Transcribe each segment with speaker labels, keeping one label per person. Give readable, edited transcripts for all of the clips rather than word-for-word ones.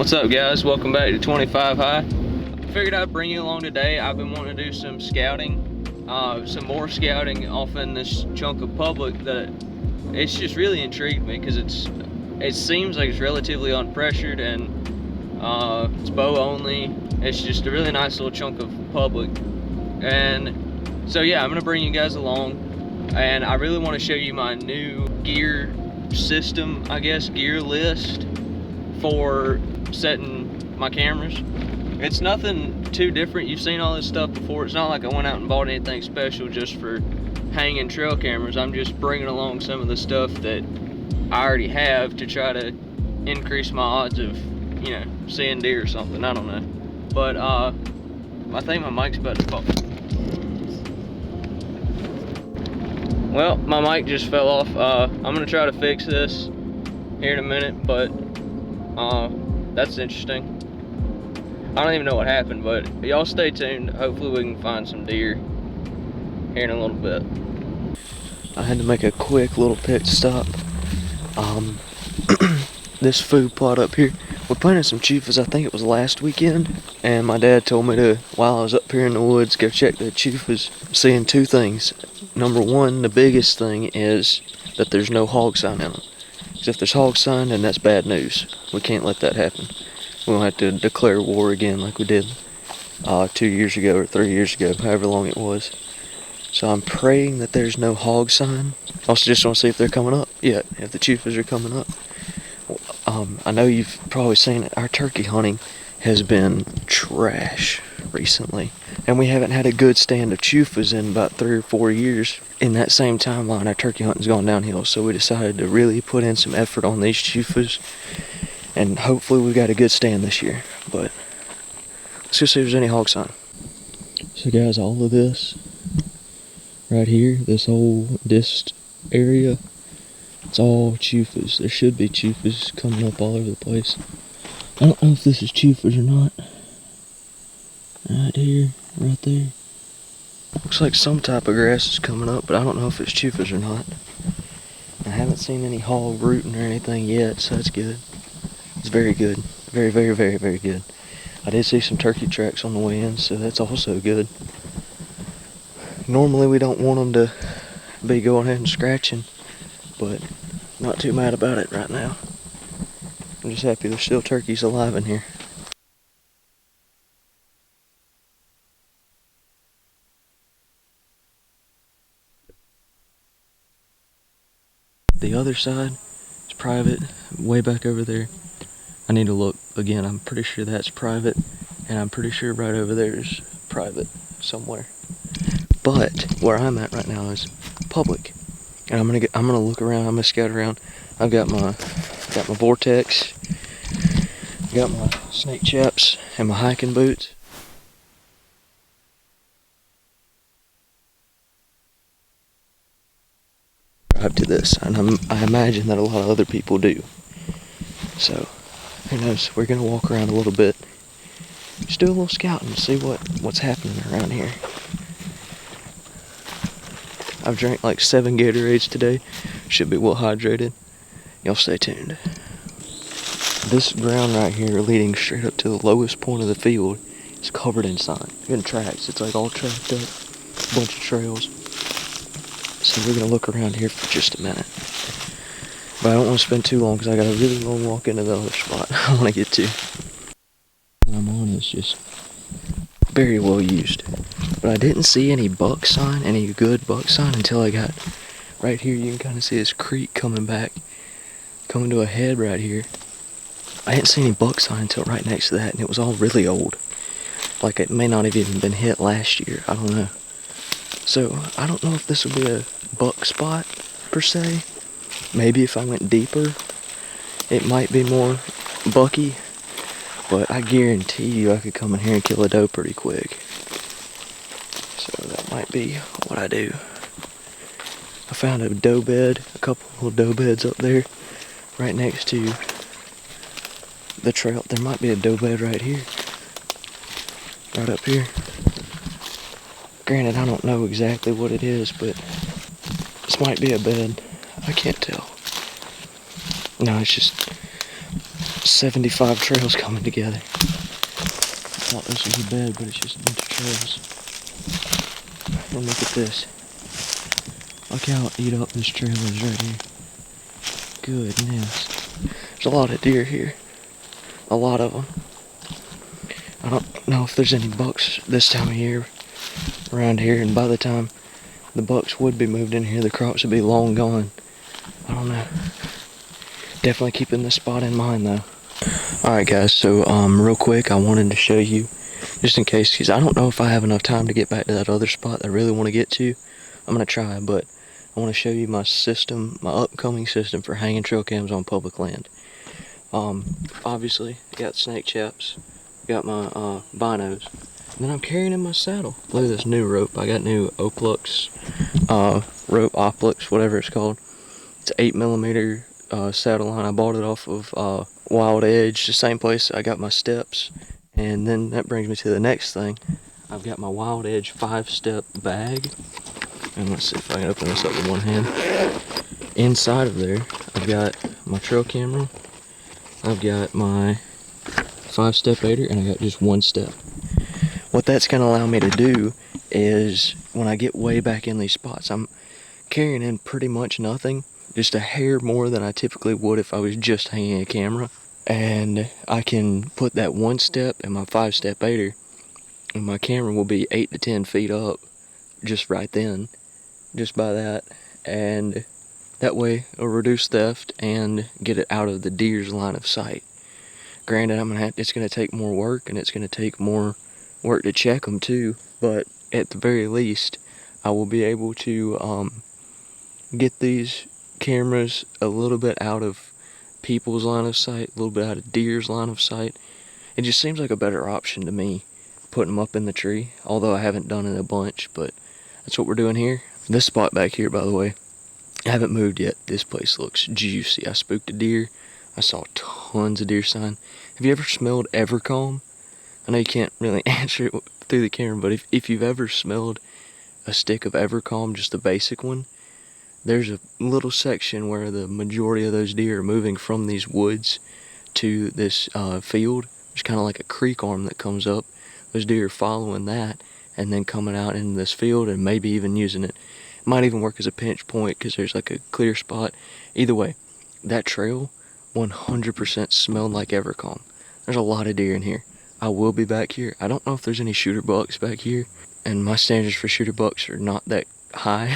Speaker 1: What's up, guys? Welcome back to 25 High. I figured I'd bring you along today. I've been wanting to do some scouting, some more scouting off in this chunk of public that it's just really intrigued me because it seems like it's relatively unpressured and it's bow only. It's just a really nice little chunk of public, and so yeah, I'm gonna bring you guys along, and I really want to show you my new gear system, I guess, gear list for setting my cameras. It's nothing too different. You've seen all this stuff before. It's not like I went out and bought anything special just for hanging trail cameras. I'm just bringing along some of the stuff that I already have to try to increase my odds of, you know, seeing deer or something. I don't know. But I think my mic's about to pop. Well, my mic just fell off. I'm gonna try to fix this here in a minute, but that's interesting. I don't even know what happened, but y'all stay tuned. Hopefully we can find some deer here in a little bit. I had to make a quick little pit stop. This food plot up here, we planted some chufas, I think it was last weekend, and my dad told me to, while I was up here in the woods, go check the chufas. I'm seeing two things. Number one, the biggest thing is that there's no hog sign in them. Because if there's hog sign, then that's bad news. We can't let that happen. We'll have to declare war again like we did 2 years ago or 3 years ago, however long it was. So I'm praying that there's no hog sign. Also just want to see if they're coming up yet, if the chufas are coming up. I know you've probably seen it. Our turkey hunting has been trash recently, and we haven't had a good stand of chufas in about 3 or 4 years. In that same timeline, our turkey hunting's gone downhill, so we decided to really put in some effort on these chufas, and hopefully we got a good stand this year. But let's go see if there's any hog sign. So guys, all of this right here, this whole disc area, it's all chufas. There should be chufas coming up all over the place. I don't know if this is chufas or not. Right here, right there. Looks like some type of grass is coming up, but I don't know if it's chufas or not. I haven't seen any hog rooting or anything yet, so that's good. It's very good. Very, very, very, very good. I did see some turkey tracks on the way in, so that's also good. Normally we don't want them to be going ahead and scratching, but not too mad about it right now. I'm just happy there's still turkeys alive in here. The other side is private, way back over there. I need to look again. I'm pretty sure that's private, and I'm pretty sure right over there is private somewhere. But where I'm at right now is public, and I'm gonna look around. I'm gonna scout around. I've got my Vortex, got my snake chaps, and my hiking boots. To this, and I imagine that a lot of other people do. So who knows? We're gonna walk around a little bit, just do a little scouting, see what's happening around here. I've drank like 7 Gatorades today. Should be well hydrated. Y'all stay tuned. This ground right here, leading straight up to the lowest point of the field, is covered in sign, in tracks. It's like all tracked up, a bunch of trails. So we're going to look around here for just a minute. But I don't want to spend too long because I got a really long walk into the other spot I want to get to. What I'm on is just very well used. But I didn't see any buck sign, any good buck sign, until I got right here. You can kind of see this creek coming back, coming to a head right here. I didn't see any buck sign until right next to that, and it was all really old. Like it may not have even been hit last year. I don't know. So I don't know if this would be a buck spot per se. Maybe if I went deeper, it might be more bucky. But I guarantee you I could come in here and kill a doe pretty quick. So that might be what I do. I found a doe bed, a couple little doe beds up there, right next to the trail. There might be a doe bed right here, right up here. Granted, I don't know exactly what it is, but this might be a bed. I can't tell. No, it's just 75 trails coming together. I thought this would be bad, but it's just a bunch of trails. And look at this. Look how eat up this trail is right here. Goodness. There's a lot of deer here. A lot of them. I don't know if there's any bucks this time of year around here, and by the time the bucks would be moved in here, the crops would be long gone. I don't know. Definitely keeping this spot in mind though. Alright guys, so real quick I wanted to show you, just in case, because I don't know if I have enough time to get back to that other spot that I really want to get to. I'm going to try, but I want to show you my system, my upcoming system for hanging trail cams on public land. Obviously, I got snake chaps, got my binos, and then I'm carrying in my saddle. Look at this new rope. I got new Oplux rope, Oplux, whatever it's called. It's 8mm saddle line. I bought it off of Wild Edge, the same place I got my steps. And then that brings me to the next thing. I've got my Wild Edge 5-step bag. And let's see if I can open this up with one hand. Inside of there, I've got my trail camera, I've got my 5-step aider, and I got just 1 step. What that's going to allow me to do is, when I get way back in these spots, I'm carrying in pretty much nothing, just a hair more than I typically would if I was just hanging a camera. And I can put that 1 step in my 5-step aider, and my camera will be 8 to 10 feet up just right then, just by that. And that way it'll reduce theft and get it out of the deer's line of sight. Granted, it's going to take more work, and it's going to take more work to check them too, but at the very least I will be able to get these cameras a little bit out of people's line of sight, a little bit out of deer's line of sight. It just seems like a better option to me, putting them up in the tree, although I haven't done it a bunch, but that's what we're doing here. This spot back here, by the way, I haven't moved yet. This place looks juicy. I spooked a deer. I saw tons of deer sign. Have you ever smelled Evercalm? I know you can't really answer it through the camera, but if you've ever smelled a stick of Evercalm, just the basic one, there's a little section where the majority of those deer are moving from these woods to this field. There's kind of like a creek arm that comes up. Those deer are following that and then coming out into this field and maybe even using it. It might even work as a pinch point because there's like a clear spot. Either way, that trail 100% smelled like Evercalm. There's a lot of deer in here. I will be back here. I don't know if there's any shooter bucks back here, and my standards for shooter bucks are not that high.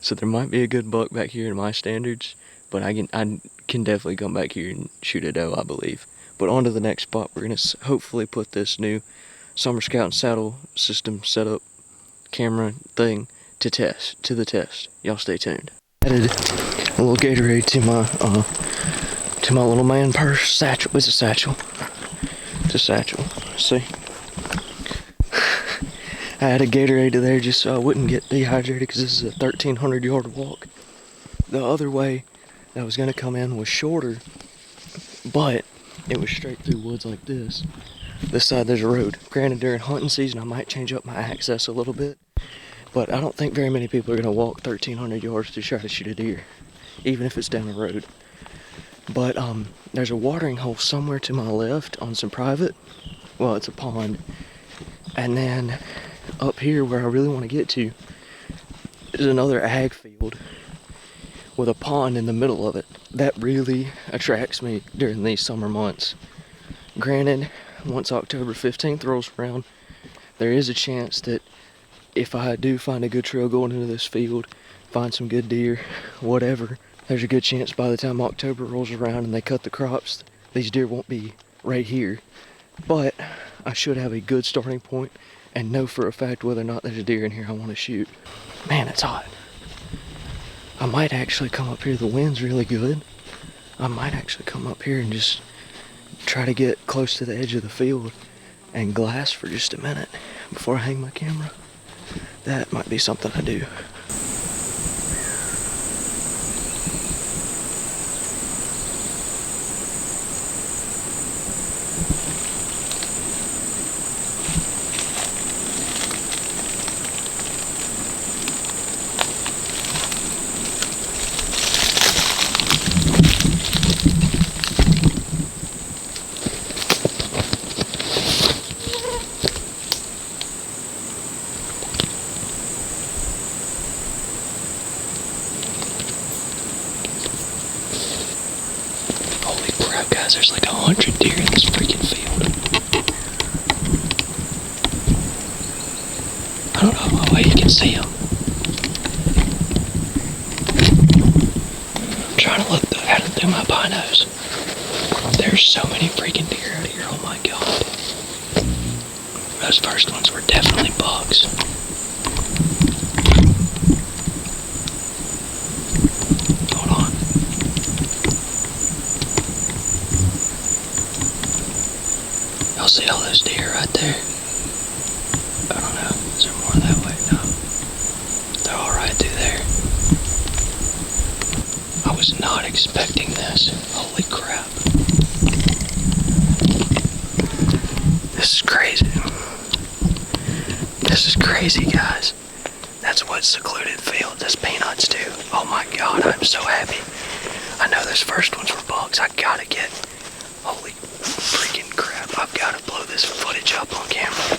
Speaker 1: So there might be a good buck back here in my standards, but I can definitely come back here and shoot a doe, I believe. But on to the next spot. We're going to hopefully put this new Summer Scout and Saddle system setup camera thing to the test. Y'all stay tuned. Added a little Gatorade to my little man purse satchel. It's a satchel. It's a satchel. See? I had a Gatorade to there just so I wouldn't get dehydrated because this is a 1,300 yard walk. The other way that I was going to come in was shorter, but it was straight through woods like this. This side there's a road. Granted, during hunting season I might change up my access a little bit, but I don't think very many people are going to walk 1,300 yards to try to shoot a deer, even if it's down the road. But there's a watering hole somewhere to my left on some private. Well, it's a pond. And then up here where I really want to get to is another ag field with a pond in the middle of it. That really attracts me during these summer months. Granted, once October 15th rolls around, there is a chance that if I do find a good trail going into this field, find some good deer, whatever, there's a good chance by the time October rolls around and they cut the crops, these deer won't be right here. But I should have a good starting point and know for a fact whether or not there's a deer in here I want to shoot. Man, it's hot. I might actually come up here. The wind's really good. I might actually come up here and just try to get close to the edge of the field and glass for just a minute before I hang my camera. That might be something I do. Guys, there's like 100 deer in this freaking field. I don't know what way you can see them. I'm trying to look at it through my binos. There's so many freaking deer out here, oh my god. Those first ones were definitely bucks. Hold on. Y'all see all those deer right there? I don't know. Is there more that way? No. They're all right through there. I was not expecting this. Holy crap. This is crazy. This is crazy, guys. That's what secluded field does peanuts do. Oh my god, I'm so happy. I know those first ones were bugs. I gotta get... Holy freaking crap. I've gotta blow this footage up on camera.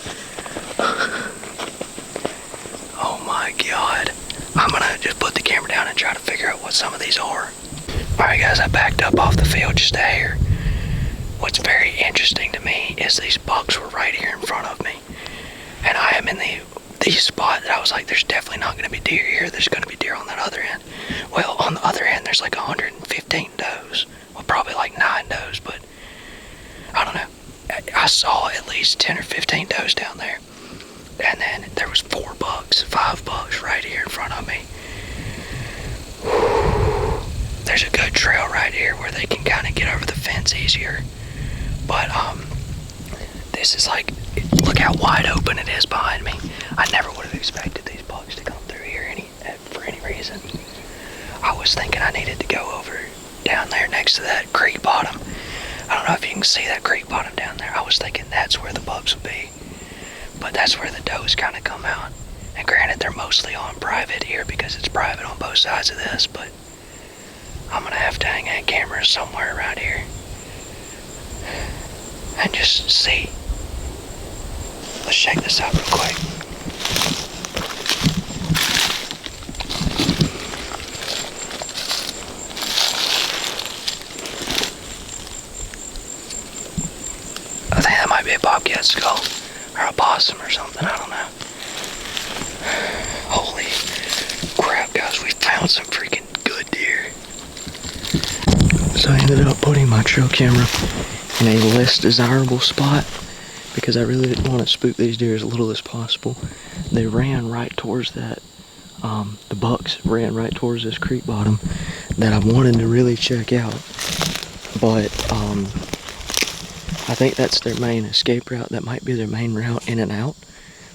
Speaker 1: Oh my god. I'm gonna just put the camera down and try to figure out what some of these are. Alright guys, I backed up off the field just a hair. What's very interesting to me is these bucks were right here in front of me. And I am in the spot that I was like, there's definitely not going to be deer here. There's going to be deer on that other end. Well, on the other end, there's like 115 does. Well, probably like 9 does, but I don't know. I saw at least 10 or 15 does down there. And then there was 4 bucks, 5 bucks right here in front of me. There's a good trail right here where they can kind of get over the fence easier. But, this is like, look how wide open it is behind me. I never would have expected these bucks to come through here for any reason. I was thinking I needed to go over down there next to that creek bottom. I don't know if you can see that creek bottom down there. I was thinking that's where the bucks would be. But that's where the does kind of come out. And granted, they're mostly on private here because it's private on both sides of this, but I'm gonna have to hang a camera somewhere around here and just see. Let's check this out real quick. I think that might be a bobcat skull or a possum or something, I don't know. Holy crap, guys, we found some freaking good deer. So I ended up putting my trail camera in a less desirable spot because I really didn't want to spook these deer as little as possible. They ran right towards that, the bucks ran right towards this creek bottom that I wanted to really check out. But I think that's their main escape route. That might be their main route in and out.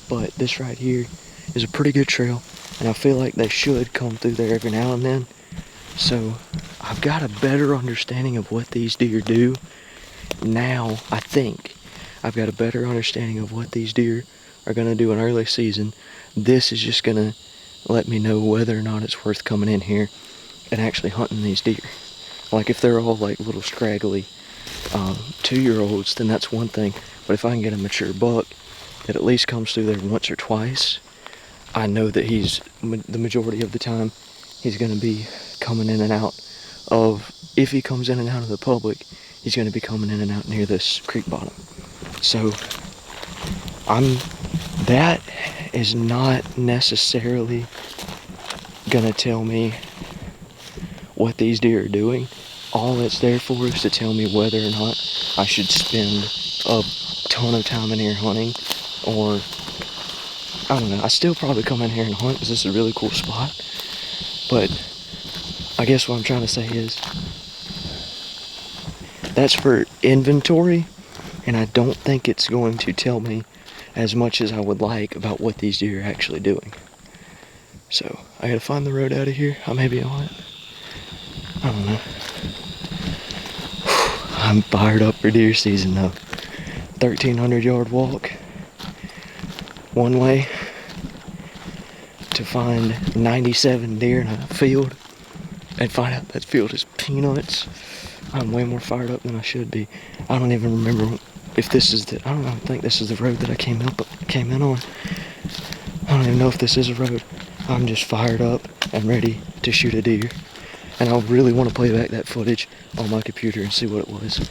Speaker 1: But this right here is a pretty good trail, and I feel like they should come through there every now and then. So I've got a better understanding of what these deer do now. I think I've got a better understanding of what these deer are going to do in early season. This is just going to let me know whether or not it's worth coming in here and actually hunting these deer. Like if they're all like little scraggly 2-year-olds, then that's one thing. But if I can get a mature buck that at least comes through there once or twice, I know that he's, the majority of the time, he's going to be coming in and out of, if he comes in and out of the public, he's going to be coming in and out near this creek bottom. So, that is not necessarily going to tell me what these deer are doing. All it's there for is to tell me whether or not I should spend a ton of time in here hunting, or I don't know. I still probably come in here and hunt because this is a really cool spot. But I guess what I'm trying to say is that's for inventory, and I don't think it's going to tell me as much as I would like about what these deer are actually doing. So I gotta find the road out of here. I may be on it. I don't know. I'm fired up for deer season though. 1,300 yard walk one way to find 97 deer in a field and find out that field is peanuts. I'm way more fired up than I should be. I don't even remember if this is the, I don't think this is the road that I came in on. I don't even know if this is a road. I'm just fired up and ready to shoot a deer. And I really want to play back that footage on my computer and see what it was.